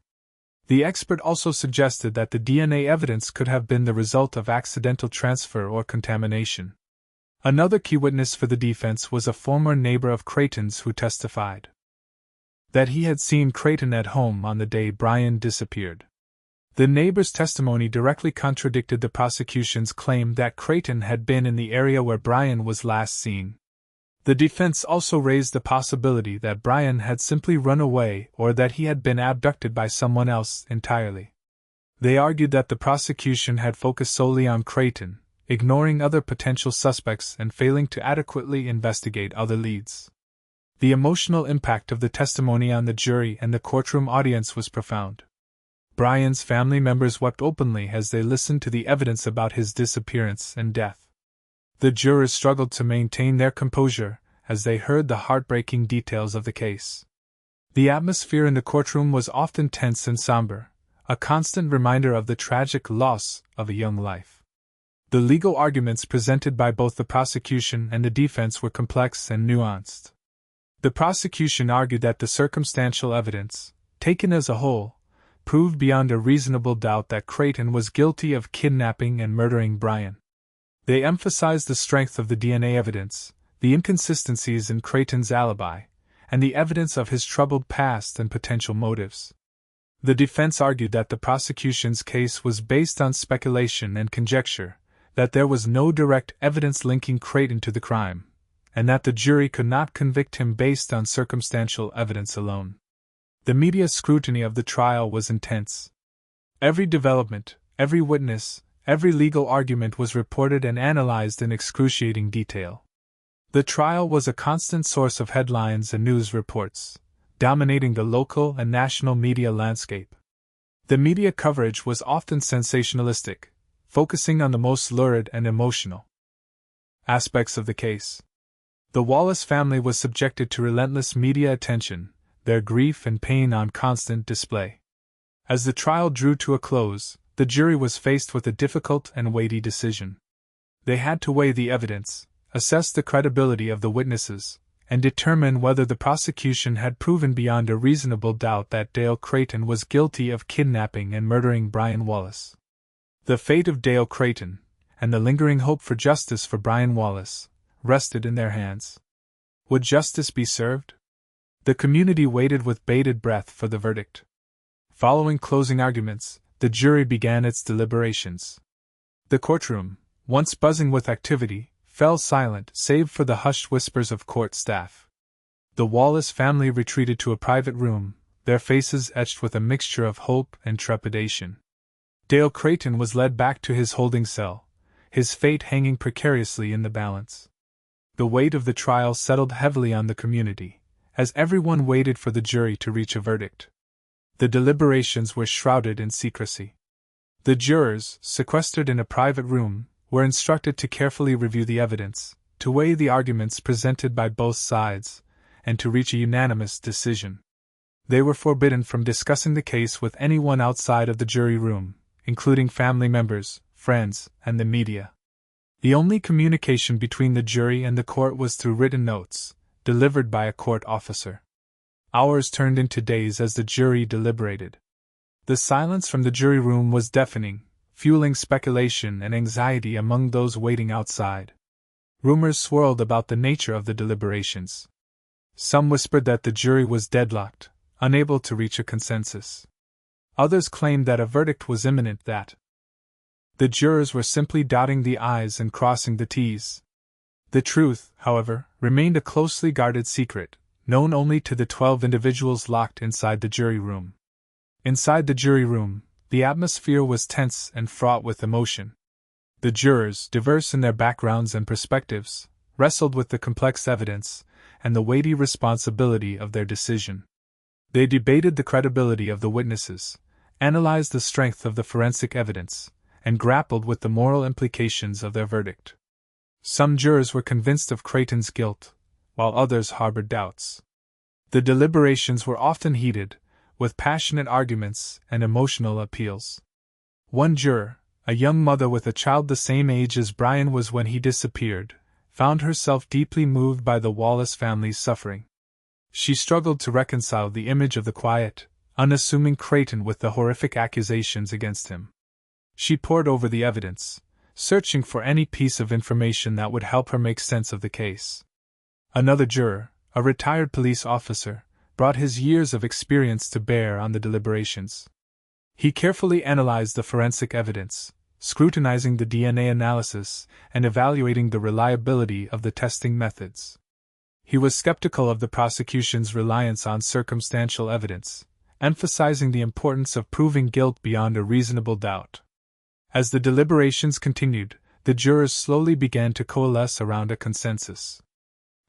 The expert also suggested that the DNA evidence could have been the result of accidental transfer or contamination. Another key witness for the defense was a former neighbor of Creighton's who testified that he had seen Creighton at home on the day Brian disappeared. The neighbor's testimony directly contradicted the prosecution's claim that Creighton had been in the area where Brian was last seen. The defense also raised the possibility that Brian had simply run away or that he had been abducted by someone else entirely. They argued that the prosecution had focused solely on Creighton, ignoring other potential suspects and failing to adequately investigate other leads. The emotional impact of the testimony on the jury and the courtroom audience was profound. Brian's family members wept openly as they listened to the evidence about his disappearance and death. The jurors struggled to maintain their composure as they heard the heartbreaking details of the case. The atmosphere in the courtroom was often tense and somber, a constant reminder of the tragic loss of a young life. The legal arguments presented by both the prosecution and the defense were complex and nuanced. The prosecution argued that the circumstantial evidence, taken as a whole, proved beyond a reasonable doubt that Creighton was guilty of kidnapping and murdering Brian. They emphasized the strength of the DNA evidence, the inconsistencies in Creighton's alibi, and the evidence of his troubled past and potential motives. The defense argued that the prosecution's case was based on speculation and conjecture, that there was no direct evidence linking Creighton to the crime, and that the jury could not convict him based on circumstantial evidence alone. The media scrutiny of the trial was intense. Every development, every witness, every legal argument was reported and analyzed in excruciating detail. The trial was a constant source of headlines and news reports, dominating the local and national media landscape. The media coverage was often sensationalistic, focusing on the most lurid and emotional aspects of the case. The Wallace family was subjected to relentless media attention, their grief and pain on constant display. As the trial drew to a close, the jury was faced with a difficult and weighty decision. They had to weigh the evidence, assess the credibility of the witnesses, and determine whether the prosecution had proven beyond a reasonable doubt that Dale Creighton was guilty of kidnapping and murdering Brian Wallace. The fate of Dale Creighton, and the lingering hope for justice for Brian Wallace, rested in their hands. Would justice be served? The community waited with bated breath for the verdict. Following closing arguments, the jury began its deliberations. The courtroom, once buzzing with activity, fell silent save for the hushed whispers of court staff. The Wallace family retreated to a private room, their faces etched with a mixture of hope and trepidation. Dale Creighton was led back to his holding cell, his fate hanging precariously in the balance. The weight of the trial settled heavily on the community, as everyone waited for the jury to reach a verdict. The deliberations were shrouded in secrecy. The jurors, sequestered in a private room, were instructed to carefully review the evidence, to weigh the arguments presented by both sides, and to reach a unanimous decision. They were forbidden from discussing the case with anyone outside of the jury room, including family members, friends, and the media. The only communication between the jury and the court was through written notes, delivered by a court officer. Hours turned into days as the jury deliberated. The silence from the jury room was deafening, fueling speculation and anxiety among those waiting outside. Rumors swirled about the nature of the deliberations. Some whispered that the jury was deadlocked, unable to reach a consensus. Others claimed that a verdict was imminent, that the jurors were simply dotting the I's and crossing the T's. The truth, however, remained a closely guarded secret, known only to the 12 individuals locked inside the jury room. Inside the jury room, the atmosphere was tense and fraught with emotion. The jurors, diverse in their backgrounds and perspectives, wrestled with the complex evidence and the weighty responsibility of their decision. They debated the credibility of the witnesses, analyzed the strength of the forensic evidence, and grappled with the moral implications of their verdict. Some jurors were convinced of Creighton's guilt, while others harbored doubts. The deliberations were often heated, with passionate arguments and emotional appeals. One juror, a young mother with a child the same age as Brian was when he disappeared, found herself deeply moved by the Wallace family's suffering. She struggled to reconcile the image of the quiet, unassuming Creighton with the horrific accusations against him. She pored over the evidence, searching for any piece of information that would help her make sense of the case. Another juror, a retired police officer, brought his years of experience to bear on the deliberations. He carefully analyzed the forensic evidence, scrutinizing the DNA analysis and evaluating the reliability of the testing methods. He was skeptical of the prosecution's reliance on circumstantial evidence, emphasizing the importance of proving guilt beyond a reasonable doubt. As the deliberations continued, the jurors slowly began to coalesce around a consensus.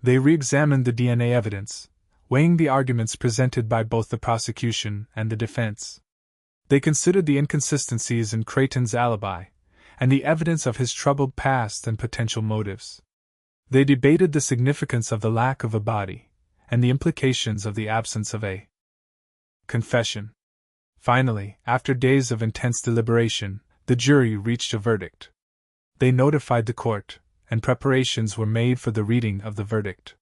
They re-examined the DNA evidence, weighing the arguments presented by both the prosecution and the defense. They considered the inconsistencies in Creighton's alibi, and the evidence of his troubled past and potential motives. They debated the significance of the lack of a body, and the implications of the absence of a confession. Finally, after days of intense deliberation, the jury reached a verdict. They notified the court, and preparations were made for the reading of the verdict.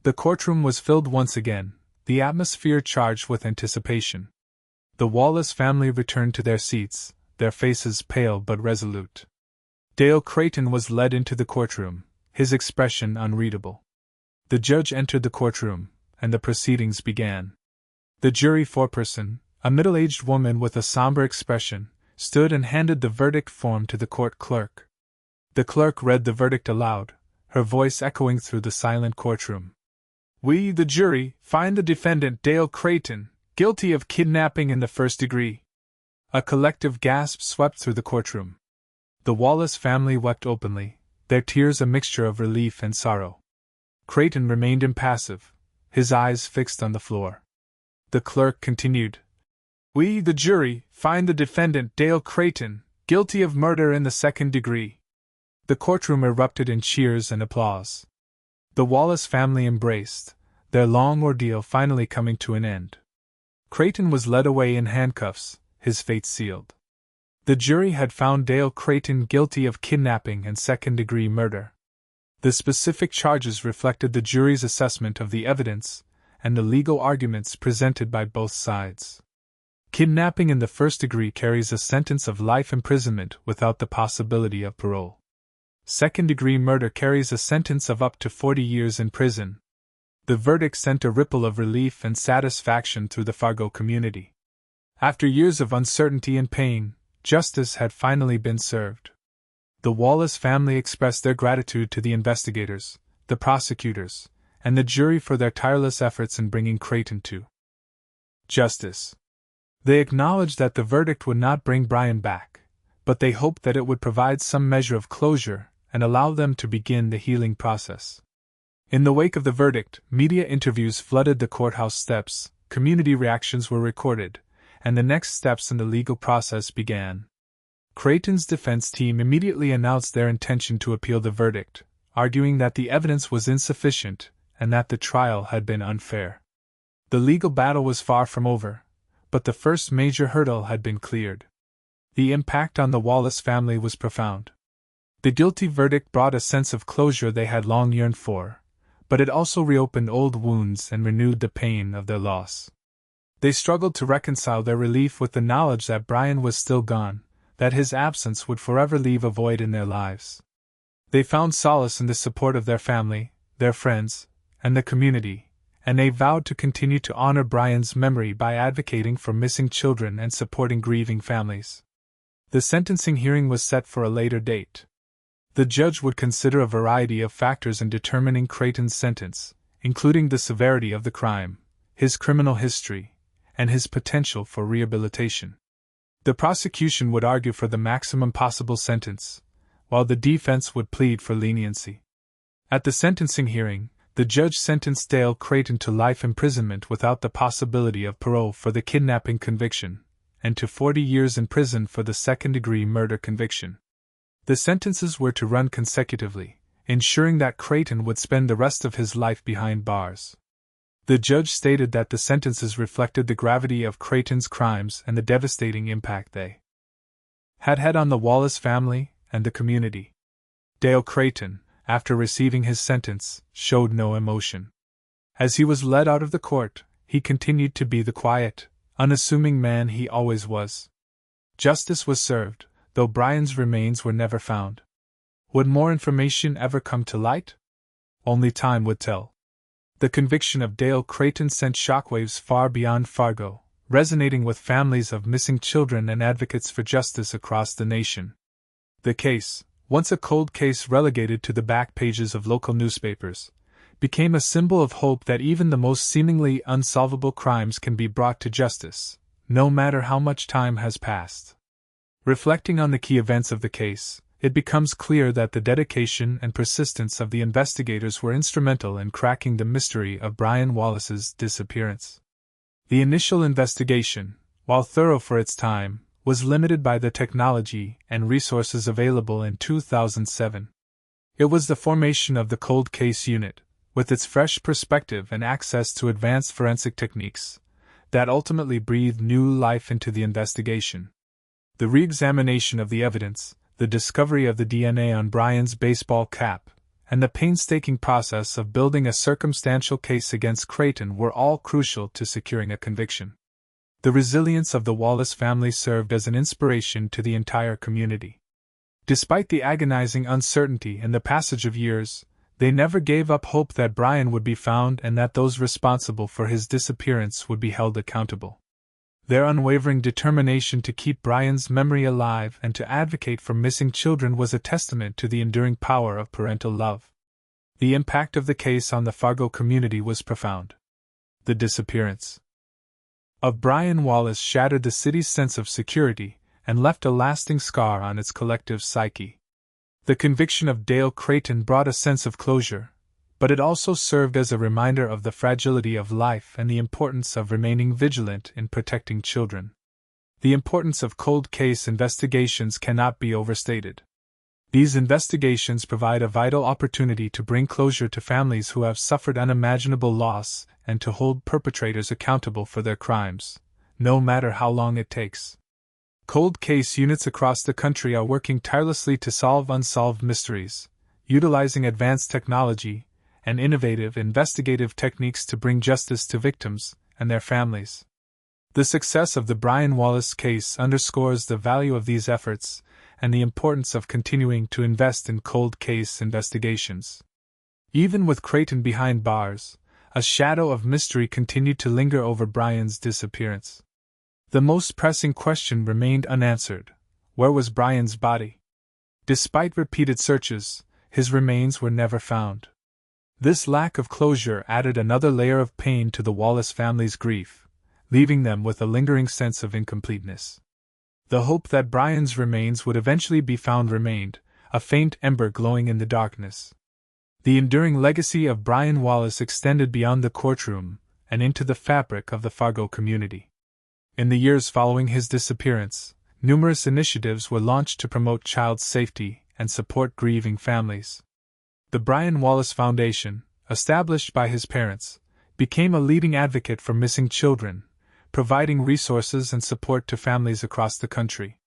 The courtroom was filled once again, the atmosphere charged with anticipation. The Wallace family returned to their seats, their faces pale but resolute. Dale Creighton was led into the courtroom, his expression unreadable. The judge entered the courtroom, and the proceedings began. The jury foreperson, a middle-aged woman with a somber expression, stood and handed the verdict form to the court clerk. The clerk read the verdict aloud, her voice echoing through the silent courtroom. "We, the jury, find the defendant Dale Creighton guilty of kidnapping in the first degree." A collective gasp swept through the courtroom. The Wallace family wept openly, their tears a mixture of relief and sorrow. Creighton remained impassive, his eyes fixed on the floor. The clerk continued, "We, the jury, find the defendant Dale Creighton guilty of murder in the second degree." The courtroom erupted in cheers and applause. The Wallace family embraced, their long ordeal finally coming to an end. Creighton was led away in handcuffs, his fate sealed. The jury had found Dale Creighton guilty of kidnapping and second-degree murder. The specific charges reflected the jury's assessment of the evidence and the legal arguments presented by both sides. Kidnapping in the first degree carries a sentence of life imprisonment without the possibility of parole. Second-degree murder carries a sentence of up to 40 years in prison. The verdict sent a ripple of relief and satisfaction through the Fargo community. After years of uncertainty and pain, justice had finally been served. The Wallace family expressed their gratitude to the investigators, the prosecutors, and the jury for their tireless efforts in bringing Creighton to justice. They acknowledged that the verdict would not bring Brian back, but they hoped that it would provide some measure of closure and allow them to begin the healing process. In the wake of the verdict, media interviews flooded the courthouse steps, community reactions were recorded, and the next steps in the legal process began. Creighton's defense team immediately announced their intention to appeal the verdict, arguing that the evidence was insufficient and that the trial had been unfair. The legal battle was far from over, but the first major hurdle had been cleared. The impact on the Wallace family was profound. The guilty verdict brought a sense of closure they had long yearned for, but it also reopened old wounds and renewed the pain of their loss. They struggled to reconcile their relief with the knowledge that Brian was still gone, that his absence would forever leave a void in their lives. They found solace in the support of their family, their friends, and the community, and they vowed to continue to honor Brian's memory by advocating for missing children and supporting grieving families. The sentencing hearing was set for a later date. The judge would consider a variety of factors in determining Creighton's sentence, including the severity of the crime, his criminal history, and his potential for rehabilitation. The prosecution would argue for the maximum possible sentence, while the defense would plead for leniency. At the sentencing hearing, the judge sentenced Dale Creighton to life imprisonment without the possibility of parole for the kidnapping conviction, and to 40 years in prison for the second-degree murder conviction. The sentences were to run consecutively, ensuring that Creighton would spend the rest of his life behind bars. The judge stated that the sentences reflected the gravity of Creighton's crimes and the devastating impact they had had on the Wallace family and the community. Dale Creighton, after receiving his sentence, showed no emotion. As he was led out of the court, he continued to be the quiet, unassuming man he always was. Justice was served, though Brian's remains were never found. Would more information ever come to light? Only time would tell. The conviction of Dale Creighton sent shockwaves far beyond Fargo, resonating with families of missing children and advocates for justice across the nation. The case, once a cold case relegated to the back pages of local newspapers, became a symbol of hope that even the most seemingly unsolvable crimes can be brought to justice, no matter how much time has passed. Reflecting on the key events of the case, it becomes clear that the dedication and persistence of the investigators were instrumental in cracking the mystery of Brian Wallace's disappearance. The initial investigation, while thorough for its time, was limited by the technology and resources available in 2007. It was the formation of the Cold Case Unit, with its fresh perspective and access to advanced forensic techniques, that ultimately breathed new life into the investigation. The re-examination of the evidence, the discovery of the DNA on Brian's baseball cap, and the painstaking process of building a circumstantial case against Creighton were all crucial to securing a conviction. The resilience of the Wallace family served as an inspiration to the entire community. Despite the agonizing uncertainty and the passage of years, they never gave up hope that Brian would be found and that those responsible for his disappearance would be held accountable. Their unwavering determination to keep Brian's memory alive and to advocate for missing children was a testament to the enduring power of parental love. The impact of the case on the Fargo community was profound. The disappearance of Brian Wallace shattered the city's sense of security and left a lasting scar on its collective psyche. The conviction of Dale Creighton brought a sense of closure, but it also served as a reminder of the fragility of life and the importance of remaining vigilant in protecting children. The importance of cold case investigations cannot be overstated. These investigations provide a vital opportunity to bring closure to families who have suffered unimaginable loss and to hold perpetrators accountable for their crimes, no matter how long it takes. Cold case units across the country are working tirelessly to solve unsolved mysteries, utilizing advanced technology and innovative investigative techniques to bring justice to victims and their families. The success of the Brian Wallace case underscores the value of these efforts and the importance of continuing to invest in cold case investigations. Even with Creighton behind bars, a shadow of mystery continued to linger over Brian's disappearance. The most pressing question remained unanswered: where was Brian's body? Despite repeated searches, his remains were never found. This lack of closure added another layer of pain to the Wallace family's grief, leaving them with a lingering sense of incompleteness. The hope that Brian's remains would eventually be found remained, a faint ember glowing in the darkness. The enduring legacy of Brian Wallace extended beyond the courtroom and into the fabric of the Fargo community. In the years following his disappearance, numerous initiatives were launched to promote child safety and support grieving families. The Brian Wallace Foundation, established by his parents, became a leading advocate for missing children, providing resources and support to families across the country.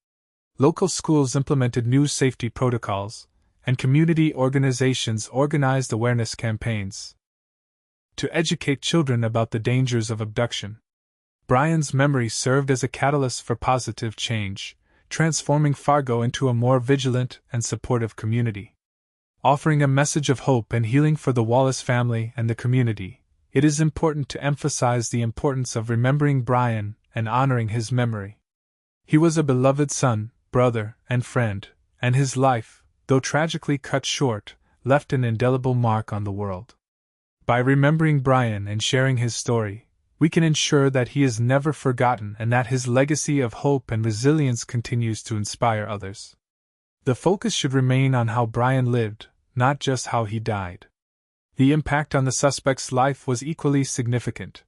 Local schools implemented new safety protocols, and community organizations organized awareness campaigns to educate children about the dangers of abduction. Brian's memory served as a catalyst for positive change, transforming Fargo into a more vigilant and supportive community. Offering a message of hope and healing for the Wallace family and the community, it is important to emphasize the importance of remembering Brian and honoring his memory. He was a beloved son, brother, and friend, and his life, though tragically cut short, left an indelible mark on the world. By remembering Brian and sharing his story, we can ensure that he is never forgotten and that his legacy of hope and resilience continues to inspire others. The focus should remain on how Brian lived, not just how he died. The impact on the suspect's life was equally significant.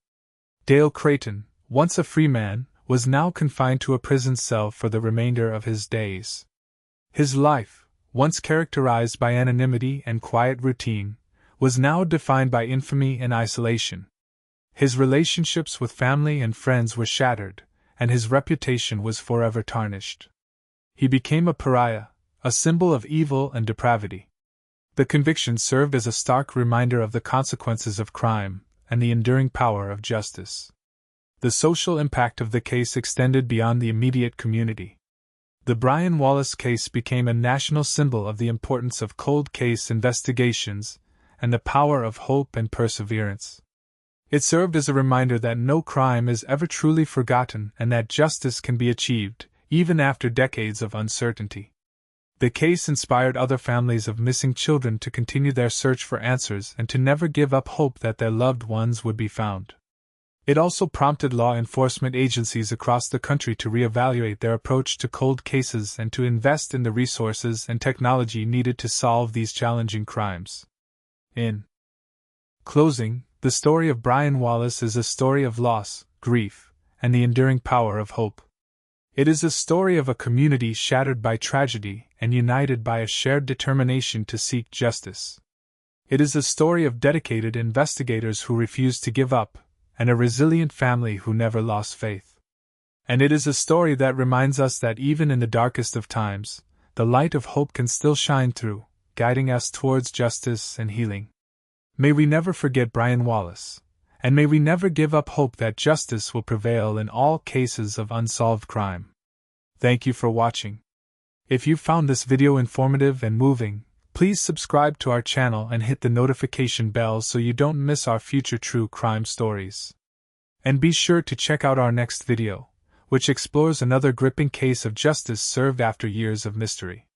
Dale Creighton, once a free man, was now confined to a prison cell for the remainder of his days. His life, once characterized by anonymity and quiet routine, was now defined by infamy and isolation. His relationships with family and friends were shattered, and his reputation was forever tarnished. He became a pariah, a symbol of evil and depravity. The conviction served as a stark reminder of the consequences of crime and the enduring power of justice. The social impact of the case extended beyond the immediate community. The Brian Wallace case became a national symbol of the importance of cold case investigations and the power of hope and perseverance. It served as a reminder that no crime is ever truly forgotten and that justice can be achieved, even after decades of uncertainty. The case inspired other families of missing children to continue their search for answers and to never give up hope that their loved ones would be found. It also prompted law enforcement agencies across the country to reevaluate their approach to cold cases and to invest in the resources and technology needed to solve these challenging crimes. In closing, the story of Brian Wallace is a story of loss, grief, and the enduring power of hope. It is a story of a community shattered by tragedy and united by a shared determination to seek justice. It is a story of dedicated investigators who refuse to give up, and a resilient family who never lost faith. And it is a story that reminds us that even in the darkest of times, the light of hope can still shine through, guiding us towards justice and healing. May we never forget Brian Wallace, and may we never give up hope that justice will prevail in all cases of unsolved crime. Thank you for watching. If you found this video informative and moving, please subscribe to our channel and hit the notification bell so you don't miss our future true crime stories. And be sure to check out our next video, which explores another gripping case of justice served after years of mystery.